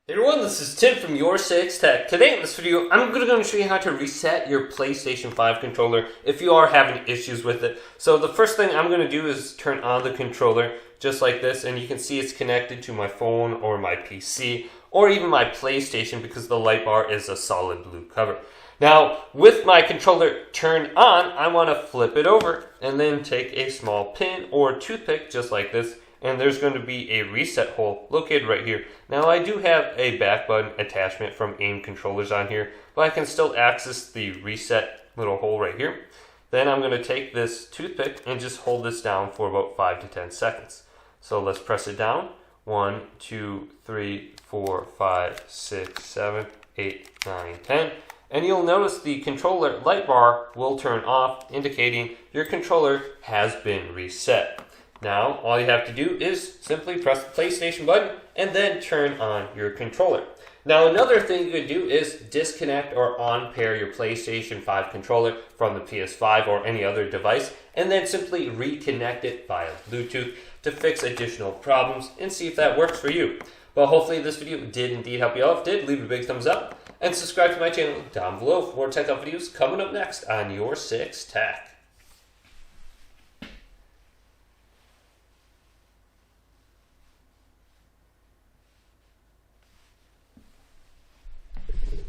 Hey everyone, this is Tim from YourSixTech. Today in this video, I'm going to show you how to reset your PlayStation 5 controller if you are having issues with it. So the first thing I'm going to do is turn on the controller just like this, and you can see it's connected to my phone or my PC or even my PlayStation because the light bar is a solid blue cover. Now, with my controller turned on, I want to flip it over and then take a small pin or toothpick just like this, and there's going to be a reset hole located right here. Now I do have a back button attachment from AIM controllers on here, but I can still access the reset little hole right here. Then I'm going to take this toothpick and just hold this down for about 5 to 10 seconds. So let's press it down. 1, 2, 3, 4, 5, 6, 7, 8, 9, 10. And you'll notice the controller light bar will turn off, indicating your controller has been reset. Now, all you have to do is simply press the PlayStation button and then turn on your controller. Now, another thing you could do is disconnect or unpair your PlayStation 5 controller from the PS5 or any other device, and then simply reconnect it via Bluetooth to fix additional problems and see if that works for you. Well, hopefully this video did indeed help you out. If it did, leave a big thumbs up and subscribe to my channel down below for more tech up videos coming up next on YourSixTech.